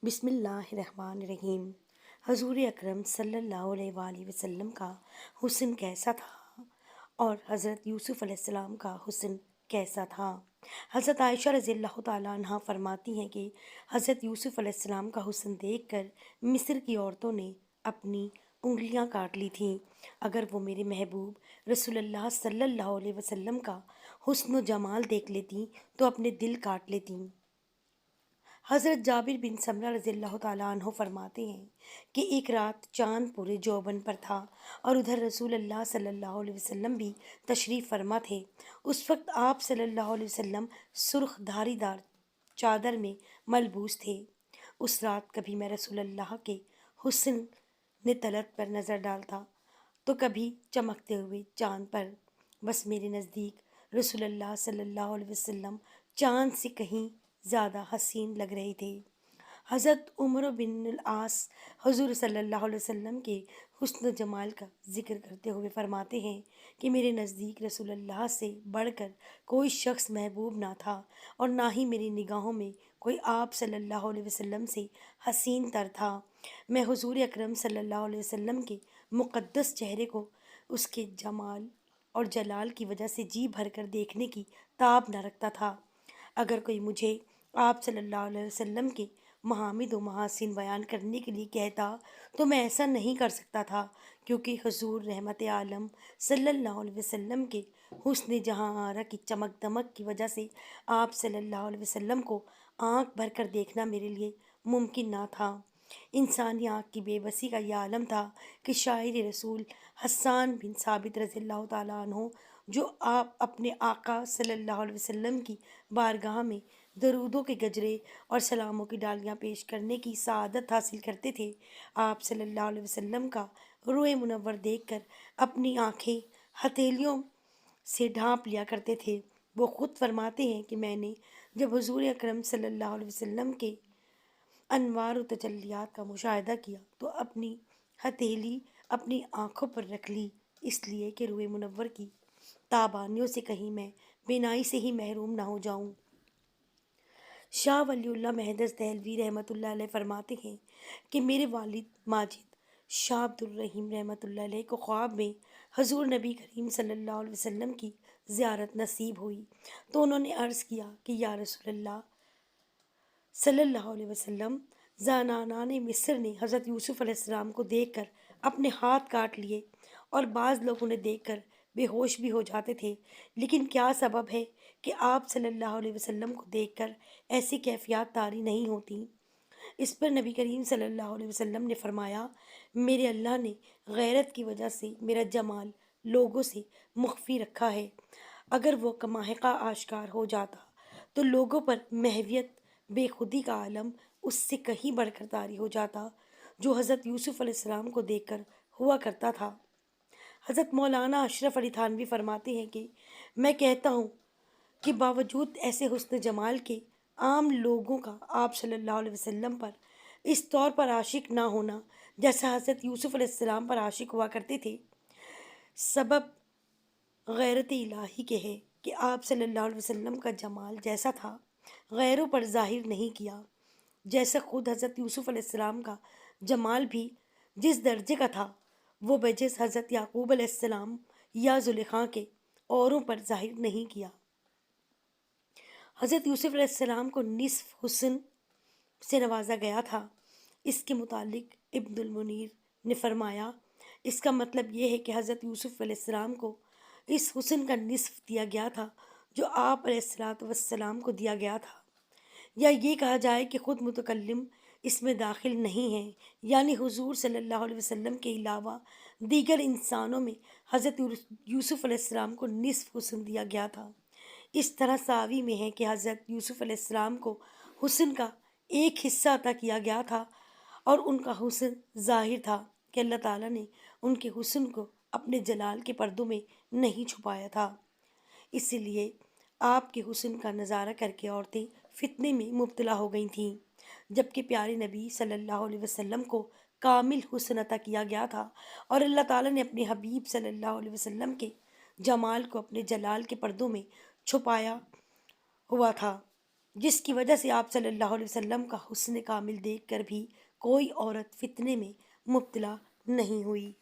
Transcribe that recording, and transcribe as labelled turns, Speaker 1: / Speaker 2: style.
Speaker 1: بسم اللہ الرحمن الرحیم۔ حضور اکرم صلی اللہ علیہ وآلہ وسلم کا حسن کیسا تھا اور حضرت یوسف علیہ السلام کا حسن کیسا تھا؟ حضرت عائشہ رضی اللہ تعالیٰ عنہ فرماتی ہیں کہ حضرت یوسف علیہ السلام کا حسن دیکھ کر مصر کی عورتوں نے اپنی انگلیاں کاٹ لی تھیں۔ اگر وہ میرے محبوب رسول اللہ صلی اللہ علیہ وسلم کا حسن و جمال دیکھ لیتیں تو اپنے دل کاٹ لیتیں۔ حضرت جابر بن سمرہ رضی اللہ تعالیٰ عنہ فرماتے ہیں کہ ایک رات چاند پورے جوبن پر تھا اور ادھر رسول اللہ صلی اللہ علیہ وسلم بھی تشریف فرما تھے۔ اس وقت آپ صلی اللہ علیہ وسلم سرخ دھاری دار چادر میں ملبوس تھے۔ اس رات کبھی میں رسول اللہ کے حسن طلعت پر نظر ڈالتا تو کبھی چمکتے ہوئے چاند پر۔ بس میرے نزدیک رسول اللہ صلی اللہ علیہ وسلم چاند سے کہیں زیادہ حسین لگ رہے تھے۔ حضرت عمر بن العاص حضور صلی اللہ علیہ وسلم کے حسن و جمال کا ذکر کرتے ہوئے فرماتے ہیں کہ میرے نزدیک رسول اللہ سے بڑھ کر کوئی شخص محبوب نہ تھا اور نہ ہی میری نگاہوں میں کوئی آپ صلی اللہ علیہ وسلم سے حسین تر تھا۔ میں حضور اکرم صلی اللہ علیہ وسلم کے مقدس چہرے کو اس کے جمال اور جلال کی وجہ سے جی بھر کر دیکھنے کی تاب نہ رکھتا تھا۔ اگر کوئی مجھے آپ صلی اللہ علیہ وسلم کے محامد و محاسن بیان کرنے کے لیے کہتا تو میں ایسا نہیں کر سکتا تھا، کیونکہ حضور رحمت عالم صلی اللہ علیہ وسلم کے حسن جہاں آرا کی چمک دمک کی وجہ سے آپ صلی اللہ علیہ وسلم کو آنکھ بھر کر دیکھنا میرے لیے ممکن نہ تھا۔ انسانی آنکھ کی بے بسی کا یہ عالم تھا کہ شاعر رسول حسان بن ثابت رضی اللہ تعالیٰ عنہ، جو آپ اپنے آقا صلی اللہ علیہ وسلم کی بارگاہ میں درودوں کے گجرے اور سلاموں کی ڈالیاں پیش کرنے کی سعادت حاصل کرتے تھے، آپ صلی اللہ علیہ وسلم کا روئے منور دیکھ کر اپنی آنکھیں ہتھیلیوں سے ڈھانپ لیا کرتے تھے۔ وہ خود فرماتے ہیں کہ میں نے جب حضور اکرم صلی اللہ علیہ وسلم کے انوار و تجلیات کا مشاہدہ کیا تو اپنی ہتھیلی اپنی آنکھوں پر رکھ لی، اس لیے کہ روئے منور کی تابانیوں سے کہیں میں بینائی سے ہی محروم نہ ہو جاؤں۔ شاہ ولی اللہ محدث دہلوی رحمۃ اللہ علیہ فرماتے ہیں کہ میرے والد ماجد شاہ عبد الرحیم رحمۃ اللہ علیہ کو خواب میں حضور نبی کریم صلی اللہ علیہ وسلم کی زیارت نصیب ہوئی تو انہوں نے عرض کیا کہ یا رسول اللہ صلی اللہ علیہ وسلم، زنانان مصر نے حضرت یوسف علیہ السلام کو دیکھ کر اپنے ہاتھ کاٹ لیے اور بعض لوگ انہیں دیکھ کر بے ہوش بھی ہو جاتے تھے، لیکن کیا سبب ہے کہ آپ صلی اللہ علیہ وسلم کو دیکھ کر ایسی کیفیات طاری نہیں ہوتی؟ اس پر نبی کریم صلی اللہ علیہ وسلم نے فرمایا، میرے اللہ نے غیرت کی وجہ سے میرا جمال لوگوں سے مخفی رکھا ہے۔ اگر وہ کماحقہ آشکار ہو جاتا تو لوگوں پر محویت بے خودی کا عالم اس سے کہیں بڑھ کر طاری ہو جاتا جو حضرت یوسف علیہ السلام کو دیکھ کر ہوا کرتا تھا۔ حضرت مولانا اشرف علی تھانوی فرماتے ہیں کہ میں کہتا ہوں کہ باوجود ایسے حسن جمال کے عام لوگوں کا آپ صلی اللہ علیہ وسلم پر اس طور پر عاشق نہ ہونا جیسا حضرت یوسف علیہ السلام پر عاشق ہوا کرتے تھے، سبب غیرت الہی کے ہے کہ آپ صلی اللہ علیہ وسلم کا جمال جیسا تھا غیروں پر ظاہر نہیں کیا، جیسا خود حضرت یوسف علیہ السلام کا جمال بھی جس درجے کا تھا وہ بجز حضرت یعقوب علیہ السلام یا زلیخا کے اوروں پر ظاہر نہیں کیا۔ حضرت یوسف علیہ السلام کو نصف حسن سے نوازا گیا تھا۔ اس کے متعلق ابن المنیر نے فرمایا، اس کا مطلب یہ ہے کہ حضرت یوسف علیہ السلام کو اس حسن کا نصف دیا گیا تھا جو آپ علیہ السلام کو دیا گیا تھا، یا یہ کہا جائے کہ خود متکلم اس میں داخل نہیں ہے، یعنی حضور صلی اللہ علیہ وسلم کے علاوہ دیگر انسانوں میں حضرت یوسف علیہ السلام کو نصف حسن دیا گیا تھا۔ اس طرح ساوی میں ہے کہ حضرت یوسف علیہ السلام کو حسن کا ایک حصہ عطا کیا گیا تھا اور ان کا حسن ظاہر تھا کہ اللہ تعالیٰ نے ان کے حسن کو اپنے جلال کے پردوں میں نہیں چھپایا تھا، اس لیے آپ کے حسن کا نظارہ کر کے عورتیں فتنے میں مبتلا ہو گئی تھیں، جبکہ پیارے نبی صلی اللہ علیہ وسلم کو کامل حسن عطا کیا گیا تھا اور اللہ تعالیٰ نے اپنے حبیب صلی اللہ علیہ وسلم کے جمال کو اپنے جلال کے پردوں میں چھپایا ہوا تھا۔ جس کی وجہ سے آپ صلی اللہ علیہ وسلم کا حسن کامل دیکھ کر بھی کوئی عورت فتنے میں مبتلا نہیں ہوئی۔